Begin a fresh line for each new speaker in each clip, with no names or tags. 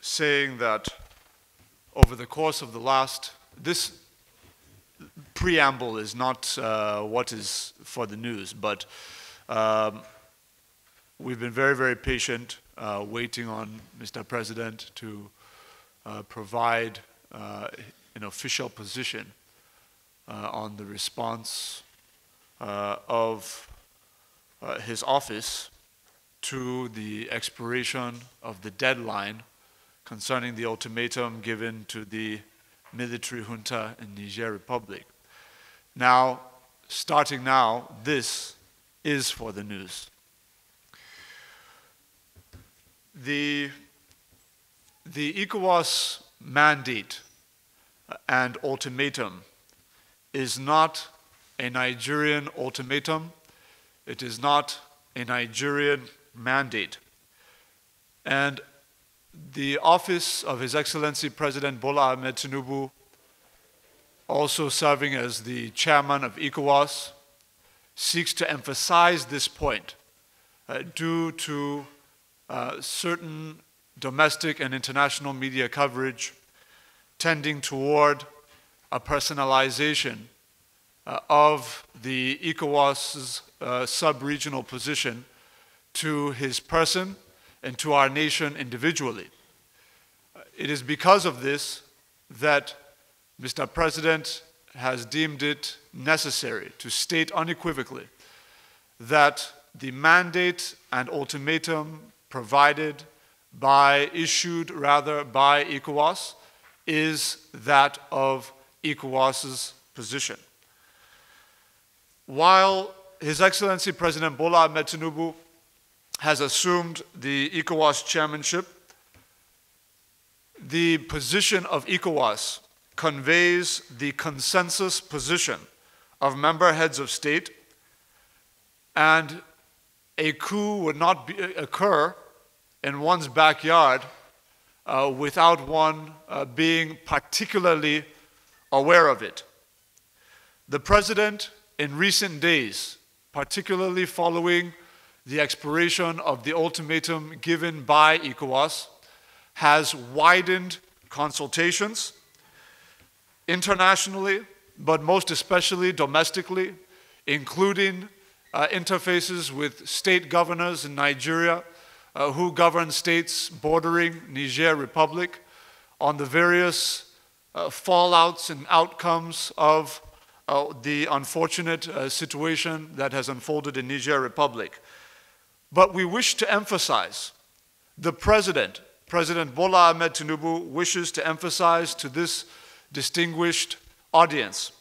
saying that over the course of the this preamble is not what is for the news, but we've been very, very patient waiting on Mr. President to provide an official position on the response of his office to the expiration of the deadline concerning the ultimatum given to the military junta in Niger Republic. Now, starting now, this is for the news. The ECOWAS mandate and ultimatum is not a Nigerian ultimatum. It is not a Nigerian mandate. And the office of His Excellency President Bola Tinubu, also serving as the chairman of ECOWAS, seeks to emphasize this point due to certain domestic and international media coverage tending toward a personalization of the ECOWAS's sub-regional position to his person and to our nation individually. It is because of this that Mr. President has deemed it necessary to state unequivocally that the mandate and ultimatum issued by ECOWAS is that of ECOWAS's position. While His Excellency President Bola Tinubu has assumed the ECOWAS chairmanship, the position of ECOWAS conveys the consensus position of member heads of state, and a coup would not occur in one's backyard without one being particularly aware of it. The President, in recent days, particularly following the expiration of the ultimatum given by ECOWAS, has widened consultations internationally, but most especially domestically, including interfaces with state governors in Nigeria who govern states bordering Niger Republic on the various fallouts and outcomes of the unfortunate situation that has unfolded in Niger Republic. But we wish to emphasize, President Bola Tinubu wishes to emphasize to this distinguished audience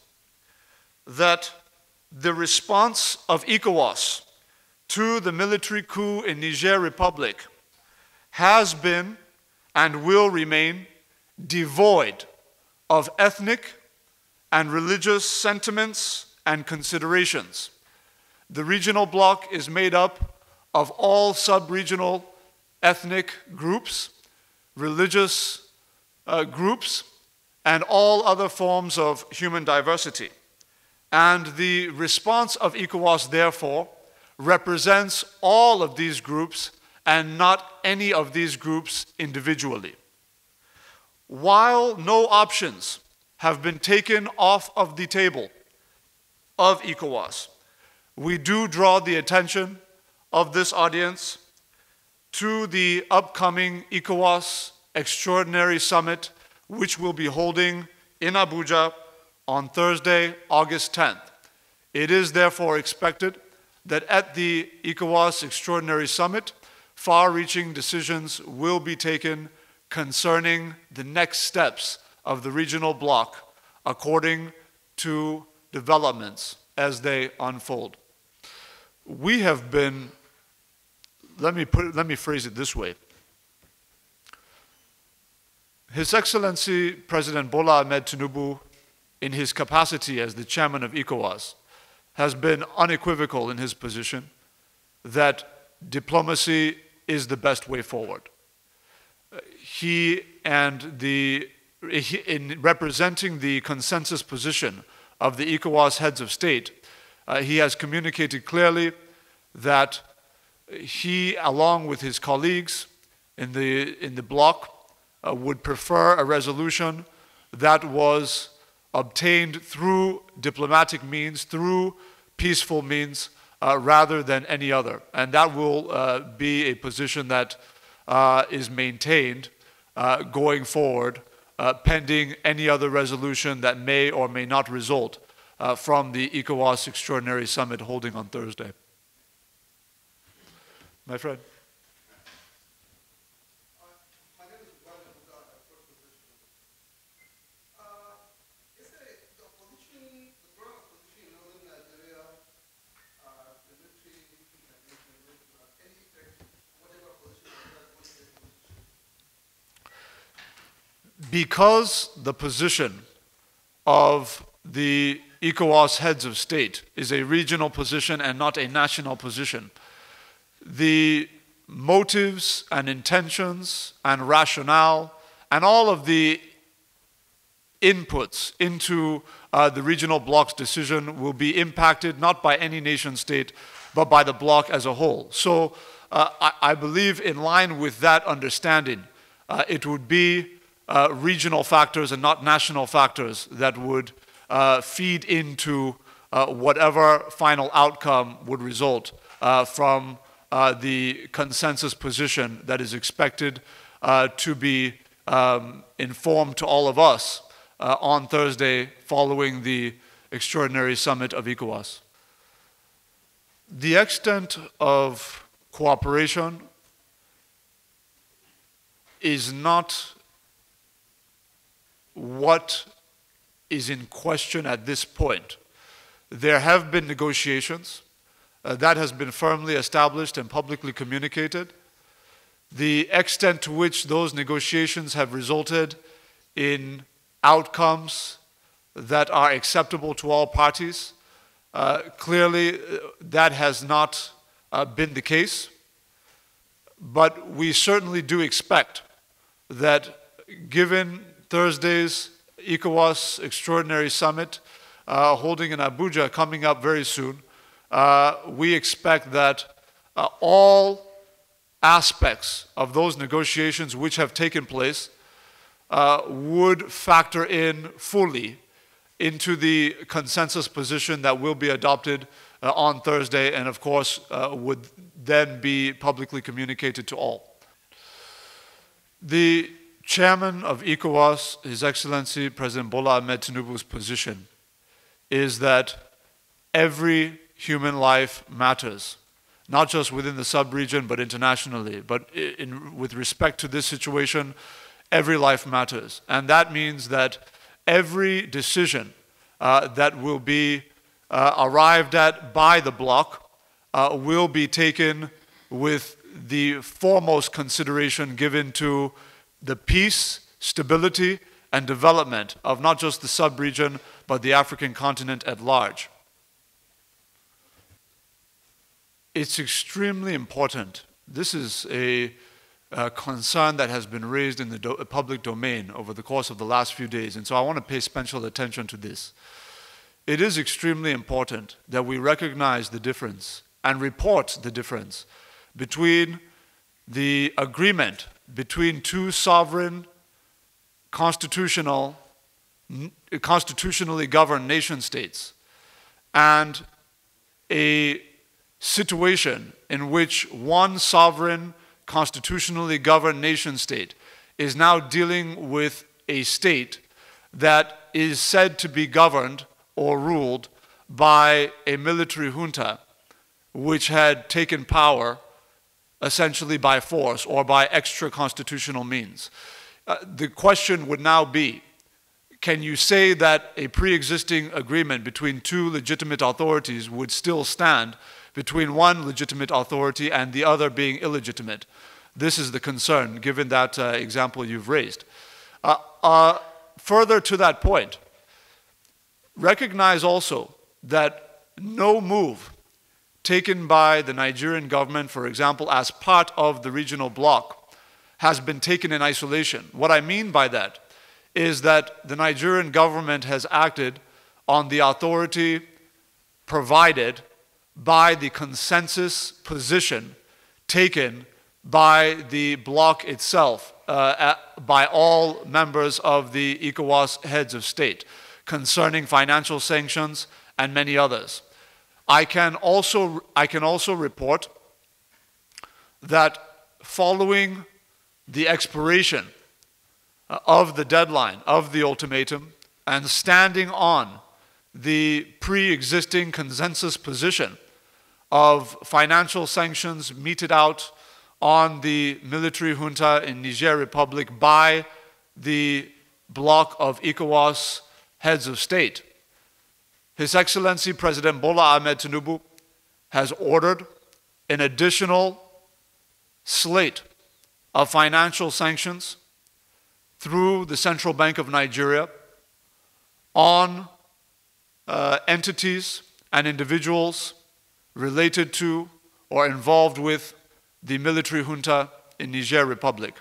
that the response of ECOWAS to the military coup in Niger Republic has been and will remain devoid of ethnic and religious sentiments and considerations. The regional bloc is made up of all sub-regional ethnic groups, religious groups, and all other forms of human diversity. And the response of ECOWAS, therefore, represents all of these groups and not any of these groups individually. While no options have been taken off of the table of ECOWAS, we do draw the attention of this audience to the upcoming ECOWAS Extraordinary Summit, which we'll be holding in Abuja on Thursday, August 10th. It is therefore expected that at the ECOWAS Extraordinary Summit, far-reaching decisions will be taken concerning the next steps of the regional bloc according to developments as they unfold. We have been, let me phrase it this way. His Excellency President Bola Tinubu, in his capacity as the chairman of ECOWAS, has been unequivocal in his position that diplomacy is the best way forward. In representing the consensus position of the ECOWAS heads of state, he has communicated clearly that he, along with his colleagues in the bloc, would prefer a resolution that was obtained through diplomatic means, through peaceful means, rather than any other. And that will be a position that is maintained going forward, pending any other resolution that may or may not result from the ECOWAS Extraordinary Summit holding on Thursday. My friend.
My name is Bola Tinubu. Is the opposition, the growing opposition in northern Nigeria, the military intervention, any effect, whatever position wants to take?
Because the position of the ECOWAS heads of state is a regional position and not a national position, the motives and intentions and rationale and all of the inputs into the regional bloc's decision will be impacted not by any nation state but by the bloc as a whole. So I believe in line with that understanding, it would be regional factors and not national factors that would feed into whatever final outcome would result from the consensus position that is expected to be informed to all of us on Thursday following the extraordinary summit of ECOWAS. The extent of cooperation is not what is in question at this point. There have been negotiations. That has been firmly established and publicly communicated. The extent to which those negotiations have resulted in outcomes that are acceptable to all parties, clearly that has not been the case. But we certainly do expect that given Thursday's ECOWAS Extraordinary Summit holding in Abuja coming up very soon, we expect that all aspects of those negotiations which have taken place would factor in fully into the consensus position that will be adopted on Thursday and, of course, would then be publicly communicated to all. The chairman of ECOWAS, His Excellency President Bola Tinubu's position is that every human life matters, not just within the sub-region but internationally. But with respect to this situation, every life matters. And that means that every decision that will be arrived at by the bloc will be taken with the foremost consideration given to the peace, stability, and development of not just the sub-region, but the African continent at large. It's extremely important. This is a concern that has been raised in the public domain over the course of the last few days, and so I want to pay special attention to this. It is extremely important that we recognize the difference and report the difference between the agreement between two sovereign, constitutionally governed nation states and a situation in which one sovereign, constitutionally governed nation state is now dealing with a state that is said to be governed or ruled by a military junta which had taken power essentially by force or by extra-constitutional means. The question would now be, can you say that a pre-existing agreement between two legitimate authorities would still stand between one legitimate authority and the other being illegitimate? This is the concern, given that example you've raised. Further to that point, recognize also that no move taken by the Nigerian government, for example, as part of the regional bloc, has been taken in isolation. What I mean by that is that the Nigerian government has acted on the authority provided by the consensus position taken by the bloc itself, by all members of the ECOWAS heads of state, concerning financial sanctions and many others. I can also report that following the expiration of the deadline of the ultimatum and standing on the pre-existing consensus position of financial sanctions meted out on the military junta in Niger Republic by the bloc of ECOWAS heads of state, His Excellency President Bola Tinubu has ordered an additional slate of financial sanctions through the Central Bank of Nigeria on entities and individuals related to or involved with the military junta in Niger Republic.